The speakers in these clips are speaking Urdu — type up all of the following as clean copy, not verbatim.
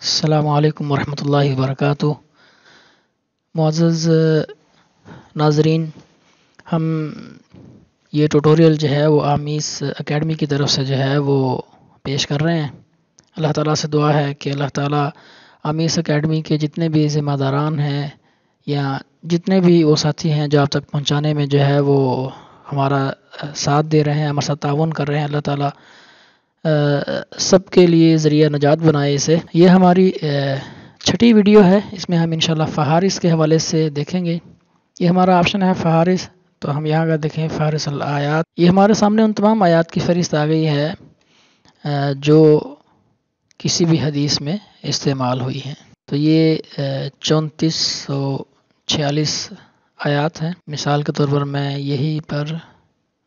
السلام علیکم ورحمۃ اللہ وبرکاتہ۔ معزز ناظرین، ہم یہ ٹوٹوریل جو ہے وہ آمیس اکیڈمی کی طرف سے جو ہے وہ پیش کر رہے ہیں۔ اللہ تعالیٰ سے دعا ہے کہ اللہ تعالیٰ آمیس اکیڈمی کے جتنے بھی ذمہ داران ہیں یا جتنے بھی وہ ساتھی ہیں جو آپ تک پہنچانے میں جو ہے وہ ہمارا ساتھ دے رہے ہیں، ہمارے ساتھ تعاون کر رہے ہیں، اللہ تعالیٰ سب کے لیے ذریعہ نجات بنائے اسے۔ یہ ہماری چھٹی ویڈیو ہے، اس میں ہم انشاءاللہ فہارس کے حوالے سے دیکھیں گے۔ یہ ہمارا آپشن ہے فہارس، تو ہم یہاں اگر دیکھیں فہرست الآیات، یہ ہمارے سامنے ان تمام آیات کی فہرست آ گئی ہے جو کسی بھی حدیث میں استعمال ہوئی ہیں۔ تو یہ 3446 آیات ہیں۔ مثال کے طور پر میں یہی پر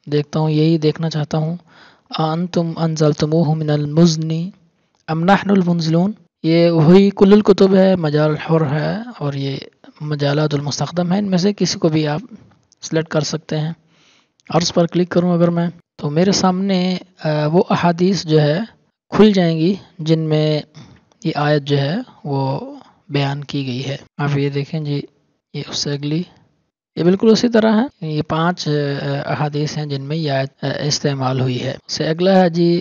دیکھتا ہوں، یہی دیکھنا چاہتا ہوں۔ انتم انزلتموہ من المزن ام نحن المنزلون، یہ وہی کل الکتب ہے، مجال الحر ہے اور یہ مجالات المستخدم ہے۔ ان میں سے کسی کو بھی آپ سلیکٹ کر سکتے ہیں۔ عرض پر کلک کروں اگر میں، تو میرے سامنے وہ احادیث جو ہے کھل جائیں گی جن میں یہ آیت جو ہے وہ بیان کی گئی ہے۔ آپ یہ دیکھیں جی، یہ اس سے اگلی، یہ بالکل اسی طرح ہے۔ یہ 5 احادیث ہیں جن میں یہ آیت استعمال ہوئی ہے۔ اس سے اگلا ہے جی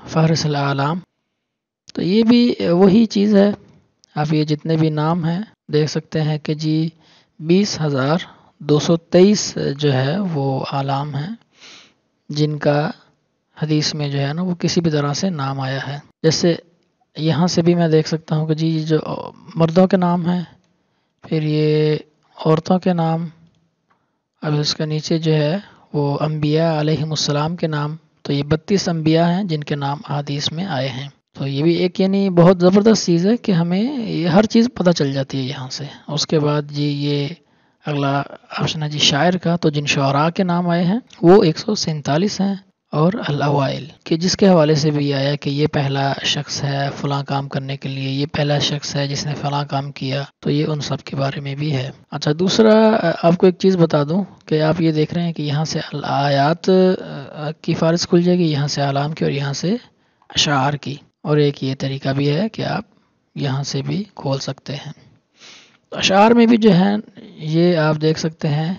فہرست الاعلام، تو یہ بھی وہی چیز ہے۔ آپ یہ جتنے بھی نام ہیں دیکھ سکتے ہیں کہ جی 20,223 جو ہے وہ اعلام ہیں جن کا حدیث میں جو ہے نا وہ کسی بھی طرح سے نام آیا ہے۔ جیسے یہاں سے بھی میں دیکھ سکتا ہوں کہ جی جو مردوں کے نام ہیں، پھر یہ عورتوں کے نام، اب اس کے نیچے جو ہے وہ انبیاء علیہم السلام کے نام، تو یہ 32 انبیاء ہیں جن کے نام حدیث میں آئے ہیں۔ تو یہ بھی ایک یعنی بہت زبردست چیز ہے کہ ہمیں یہ ہر چیز پتہ چل جاتی ہے یہاں سے۔ اس کے بعد جی یہ اگلا آپشن ہے جی شاعر کا، تو جن شعراء کے نام آئے ہیں وہ 147 ہیں، اور الاوائل کہ جس کے حوالے سے بھی آیا کہ یہ پہلا شخص ہے فلاں کام کرنے کے لیے، یہ پہلا شخص ہے جس نے فلاں کام کیا، تو یہ ان سب کے بارے میں بھی ہے۔ اچھا، دوسرا آپ کو ایک چیز بتا دوں کہ آپ یہ دیکھ رہے ہیں کہ یہاں سے الآیات کی فہرست کھل جائے گی، یہاں سے اعلام کی اور یہاں سے اشعار کی، اور ایک یہ طریقہ بھی ہے کہ آپ یہاں سے بھی کھول سکتے ہیں۔ اشعار میں بھی جو ہے یہ آپ دیکھ سکتے ہیں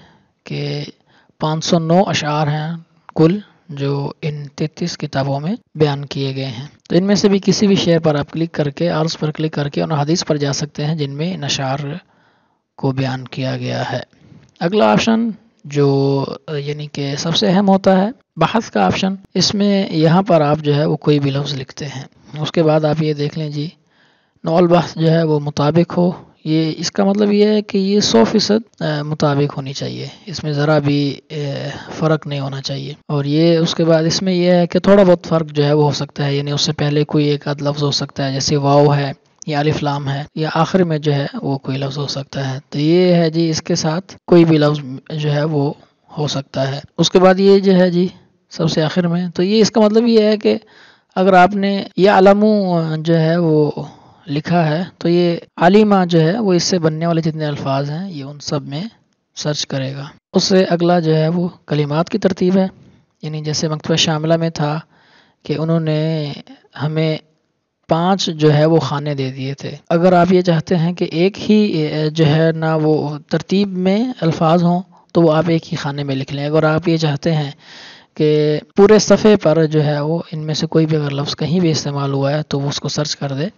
کہ 509 اشعار ہیں کل جو ان 33 کتابوں میں بیان کیے گئے ہیں۔ تو ان میں سے بھی کسی بھی شعر پر آپ کلک کر کے، عرض پر کلک کر کے ان حدیث پر جا سکتے ہیں جن میں ان اشعار کو بیان کیا گیا ہے۔ اگلا آپشن جو یعنی کہ سب سے اہم ہوتا ہے، بحث کا آپشن، اس میں یہاں پر آپ جو ہے وہ کوئی بھی لفظ لکھتے ہیں۔ اس کے بعد آپ یہ دیکھ لیں جی نوع البحث جو ہے وہ مطابق ہو، یہ اس کا مطلب یہ ہے کہ یہ 100% مطابق ہونی چاہیے، اس میں ذرا بھی فرق نہیں ہونا چاہیے۔ اور یہ اس کے بعد اس میں یہ ہے کہ تھوڑا بہت فرق جو ہے وہ ہو سکتا ہے، یعنی اس سے پہلے کوئی ایک آدھ لفظ ہو سکتا ہے، جیسے واو ہے یا الف لام ہے، یا آخر میں جو ہے وہ کوئی لفظ ہو سکتا ہے۔ تو یہ ہے جی اس کے ساتھ کوئی بھی لفظ جو ہے وہ ہو سکتا ہے۔ اس کے بعد یہ جو ہے جی سب سے آخر میں، تو یہ اس کا مطلب یہ ہے کہ اگر آپ نے یعلمو جو ہے وہ لکھا ہے تو یہ عالمہ جو ہے وہ اس سے بننے والے جتنے الفاظ ہیں یہ ان سب میں سرچ کرے گا۔ اس سے اگلا جو ہے وہ کلمات کی ترتیب ہے، یعنی جیسے مکتبہ شاملہ میں تھا کہ انہوں نے ہمیں 5 جو ہے وہ خانے دے دیے تھے۔ اگر آپ یہ چاہتے ہیں کہ ایک ہی جو ہے نا وہ ترتیب میں الفاظ ہوں تو وہ آپ ایک ہی خانے میں لکھ لیں۔ اگر آپ یہ چاہتے ہیں کہ پورے صفحے پر جو ہے وہ ان میں سے کوئی بھی اگر لفظ کہیں بھی استعمال ہوا ہے تو وہ اس کو سرچ کر دے،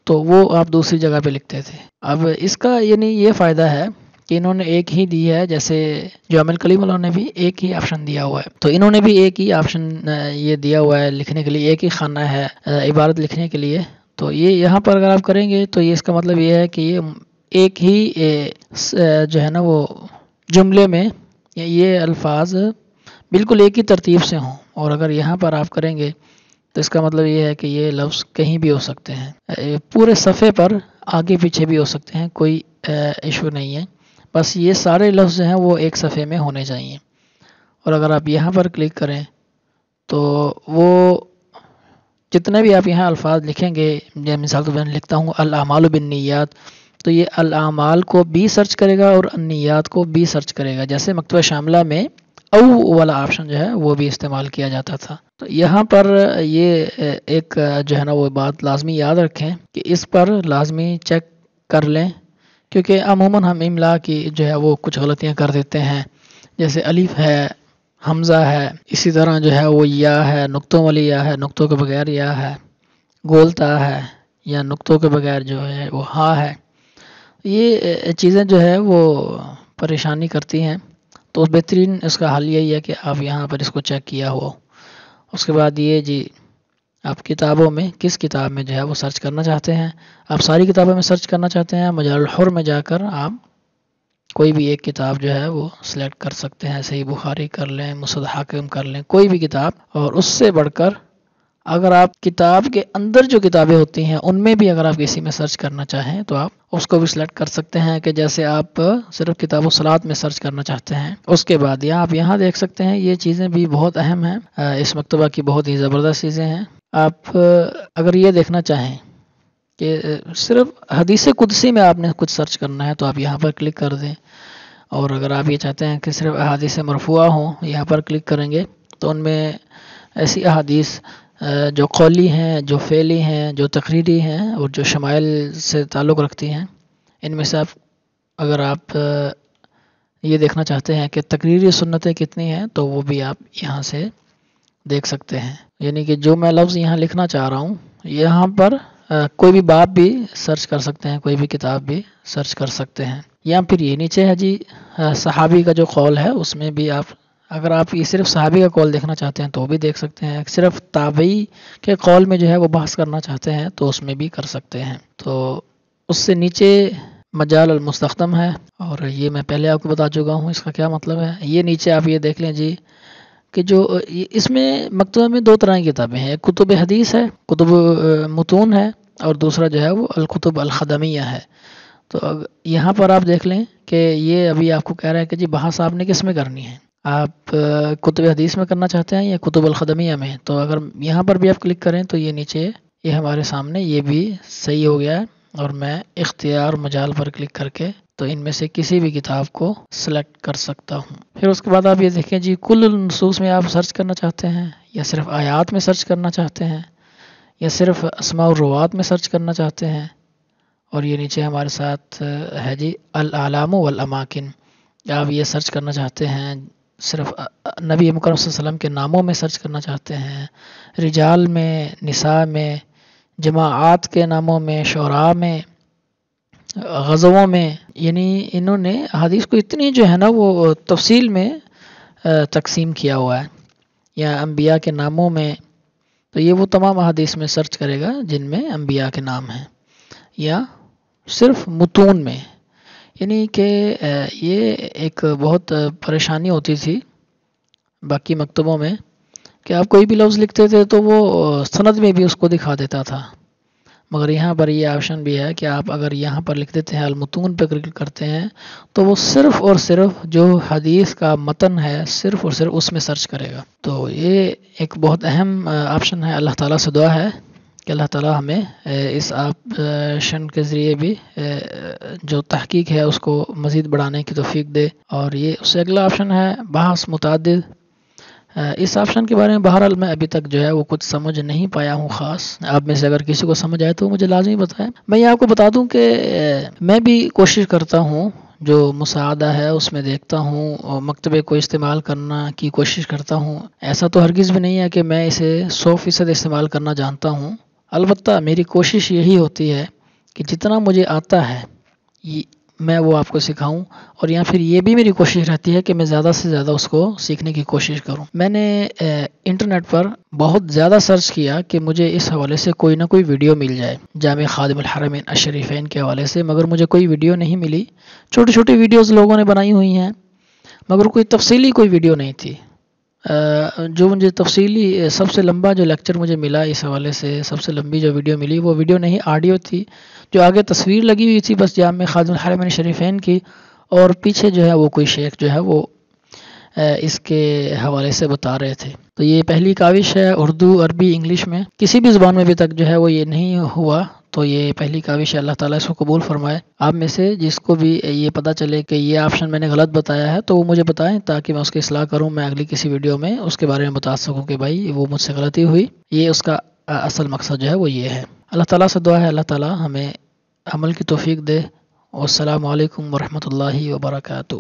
تو وہ آپ دوسری جگہ پہ لکھتے تھے۔ اب اس کا یعنی یہ فائدہ ہے کہ انہوں نے ایک ہی دی ہے، جیسے جامع الکلیم والوں نے بھی ایک ہی آپشن دیا ہوا ہے، تو انہوں نے بھی ایک ہی آپشن یہ دیا ہوا ہے لکھنے کے لیے، ایک ہی خانہ ہے عبارت لکھنے کے لیے۔ تو یہ یہاں پر اگر آپ کریں گے تو یہ اس کا مطلب یہ ہے کہ یہ ایک ہی جو ہے نا وہ جملے میں یہ الفاظ بالکل ایک ہی ترتیب سے ہوں، اور اگر یہاں پر آپ کریں گے تو اس کا مطلب یہ ہے کہ یہ لفظ کہیں بھی ہو سکتے ہیں، پورے صفحے پر آگے پیچھے بھی ہو سکتے ہیں، کوئی ایشو نہیں ہے، بس یہ سارے لفظ ہیں وہ ایک صفحے میں ہونے چاہیے۔ اور اگر آپ یہاں پر کلک کریں تو وہ جتنے بھی آپ یہاں الفاظ لکھیں گے، مثال تو میں لکھتا ہوں الاعمال بالنیات، تو یہ الاعمال کو بھی سرچ کرے گا اور النیات کو بھی سرچ کرے گا۔ جیسے مکتبہ شاملہ میں او والا آپشن جو ہے وہ بھی استعمال کیا جاتا تھا۔ تو یہاں پر یہ ایک جو ہے نا وہ بات لازمی یاد رکھیں کہ اس پر لازمی چیک کر لیں، کیونکہ عموماً ہم املا کی جو ہے وہ کچھ غلطیاں کر دیتے ہیں، جیسے الف ہے، حمزہ ہے، اسی طرح جو ہے وہ یا ہے، نقطوں والی یا ہے، نقطوں کے بغیر یا ہے، گولتا ہے، یا نقطوں کے بغیر جو ہے وہ ہا ہے۔ یہ چیزیں جو ہے وہ پریشانی کرتی ہیں، تو بہترین اس کا حل یہی ہے کہ آپ یہاں پر اس کو چیک کیا ہو۔ اس کے بعد یہ جی آپ کتابوں میں کس کتاب میں جو ہے وہ سرچ کرنا چاہتے ہیں۔ آپ ساری کتابوں میں سرچ کرنا چاہتے ہیں، مجال الحر میں جا کر آپ کوئی بھی ایک کتاب جو ہے وہ سلیکٹ کر سکتے ہیں، صحیح بخاری کر لیں، مصنف حاکم کر لیں، کوئی بھی کتاب۔ اور اس سے بڑھ کر اگر آپ کتاب کے اندر جو کتابیں ہوتی ہیں ان میں بھی اگر آپ کسی میں سرچ کرنا چاہیں تو آپ اس کو بھی سلیکٹ کر سکتے ہیں، کہ جیسے آپ صرف کتاب و صلاۃ میں سرچ کرنا چاہتے ہیں۔ اس کے بعد آپ یہاں دیکھ سکتے ہیں، یہ چیزیں بھی بہت اہم ہیں، اس مکتبہ کی بہت ہی زبردست چیزیں ہیں۔ آپ اگر یہ دیکھنا چاہیں کہ صرف حدیث قدسی میں آپ نے کچھ سرچ کرنا ہے تو آپ یہاں پر کلک کر دیں، اور اگر آپ یہ چاہتے ہیں کہ صرف احادیث مرفوعہ ہوں، یہاں پر کلک کریں گے تو ان میں ایسی احادیث جو قولی ہیں، جو فعلی ہیں، جو تقریری ہیں، اور جو شمائل سے تعلق رکھتی ہیں، ان میں سے اگر آپ یہ دیکھنا چاہتے ہیں کہ تقریری سنتیں کتنی ہیں تو وہ بھی آپ یہاں سے دیکھ سکتے ہیں۔ یعنی کہ جو میں لفظ یہاں لکھنا چاہ رہا ہوں، یہاں پر کوئی بھی باب بھی سرچ کر سکتے ہیں، کوئی بھی کتاب بھی سرچ کر سکتے ہیں۔ یا پھر یہ نیچے ہے جی صحابی کا جو قول ہے، اس میں بھی آپ اگر آپ یہ صرف صحابی کا قول دیکھنا چاہتے ہیں تو بھی دیکھ سکتے ہیں، صرف تابعی کے قول میں جو ہے وہ بحث کرنا چاہتے ہیں تو اس میں بھی کر سکتے ہیں۔ تو اس سے نیچے مجال المستخدم ہے، اور یہ میں پہلے آپ کو بتا چکا ہوں اس کا کیا مطلب ہے۔ یہ نیچے آپ یہ دیکھ لیں جی کہ جو اس میں مکتبہ میں دو طرح کی کتابیں ہیں، ایک کتب حدیث ہے، کتب متون ہے، اور دوسرا جو ہے وہ الکتب الخدمیہ ہے۔ تو یہاں پر آپ دیکھ لیں کہ یہ ابھی آپ کو کہہ رہا ہے کہ جی بحث آپ نے کس میں کرنی ہے، آپ کتب حدیث میں کرنا چاہتے ہیں یا کتب الخدمیہ میں۔ تو اگر یہاں پر بھی آپ کلک کریں تو یہ نیچے یہ ہمارے سامنے یہ بھی صحیح ہو گیا ہے، اور میں اختیار مجال پر کلک کر کے تو ان میں سے کسی بھی کتاب کو سلیکٹ کر سکتا ہوں۔ پھر اس کے بعد آپ یہ دیکھیں جی کل النصوص میں آپ سرچ کرنا چاہتے ہیں، یا صرف آیات میں سرچ کرنا چاہتے ہیں، یا صرف اسماء الروات میں سرچ کرنا چاہتے ہیں۔ اور یہ نیچے ہمارے ساتھ ہے جی الاعلام والاماکن، آپ یہ سرچ کرنا چاہتے ہیں، صرف نبی مکرم صلی اللہ علیہ وسلم کے ناموں میں سرچ کرنا چاہتے ہیں، رجال میں، نساء میں، جماعات کے ناموں میں، شعراء میں، غزووں میں، یعنی انہوں نے حدیث کو اتنی جو ہے نا وہ تفصیل میں تقسیم کیا ہوا ہے، یا انبیاء کے ناموں میں، تو یہ وہ تمام حدیث میں سرچ کرے گا جن میں انبیاء کے نام ہیں، یا صرف متون میں۔ یعنی کہ یہ ایک بہت پریشانی ہوتی تھی باقی مکتبوں میں کہ آپ کوئی بھی لفظ لکھتے تھے تو وہ سند میں بھی اس کو دکھا دیتا تھا، مگر یہاں پر یہ آپشن بھی ہے کہ آپ اگر یہاں پر لکھ دیتے ہیں المتون پہ کلک کرتے ہیں تو وہ صرف اور صرف جو حدیث کا متن ہے صرف اور صرف اس میں سرچ کرے گا۔ تو یہ ایک بہت اہم آپشن ہے۔ اللہ تعالیٰ سے دعا ہے کہ اللہ تعالیٰ ہمیں اس آپشن کے ذریعے بھی جو تحقیق ہے اس کو مزید بڑھانے کی توفیق دے۔ اور یہ اس سے اگلا آپشن ہے بحث متعدد۔ اس آپشن کے بارے میں بہرحال میں ابھی تک جو ہے وہ کچھ سمجھ نہیں پایا ہوں خاص، آپ میں سے اگر کسی کو سمجھ آئے تو مجھے لازمی بتائیں۔ میں یہ آپ کو بتا دوں کہ میں بھی کوشش کرتا ہوں، جو مساعدہ ہے اس میں دیکھتا ہوں اور مکتبے کو استعمال کرنا کی کوشش کرتا ہوں۔ ایسا تو ہرگز بھی نہیں ہے کہ میں اسے 100% استعمال کرنا جانتا ہوں، البتہ میری کوشش یہی ہوتی ہے کہ جتنا مجھے آتا ہے میں وہ آپ کو سکھاؤں، اور یا پھر یہ بھی میری کوشش رہتی ہے کہ میں زیادہ سے زیادہ اس کو سیکھنے کی کوشش کروں۔ میں نے انٹرنیٹ پر بہت زیادہ سرچ کیا کہ مجھے اس حوالے سے کوئی نہ کوئی ویڈیو مل جائے جامع خادم الحرمین الشریفین کے حوالے سے، مگر مجھے کوئی ویڈیو نہیں ملی۔ چھوٹی چھوٹی ویڈیوز لوگوں نے بنائی ہوئی ہیں، مگر کوئی تفصیلی کوئی ویڈیو نہیں تھی۔ جو مجھے تفصیلی سب سے لمبا جو لیکچر مجھے ملا اس حوالے سے، سب سے لمبی جو ویڈیو ملی وہ ویڈیو نہیں آڈیو تھی، جو آگے تصویر لگی ہوئی تھی بس جامع خادم الحرمین شریفین کی، اور پیچھے جو ہے وہ کوئی شیخ جو ہے وہ اس کے حوالے سے بتا رہے تھے۔ تو یہ پہلی کاوش ہے اردو، عربی، انگلش میں، کسی بھی زبان میں ابھی تک جو ہے وہ یہ نہیں ہوا، تو یہ پہلی کاوش ہے، اللہ تعالیٰ اس کو قبول فرمائے۔ آپ میں سے جس کو بھی یہ پتہ چلے کہ یہ آپشن میں نے غلط بتایا ہے تو وہ مجھے بتائیں تاکہ میں اس کی اصلاح کروں، میں اگلی کسی ویڈیو میں اس کے بارے میں بتا سکوں کہ بھائی وہ مجھ سے غلطی ہوئی، یہ اس کا اصل مقصد جو ہے وہ یہ ہے۔ اللہ تعالیٰ سے دعا ہے اللہ تعالیٰ ہمیں عمل کی توفیق دے۔ والسلام علیکم ورحمۃ اللہ وبرکاتہ۔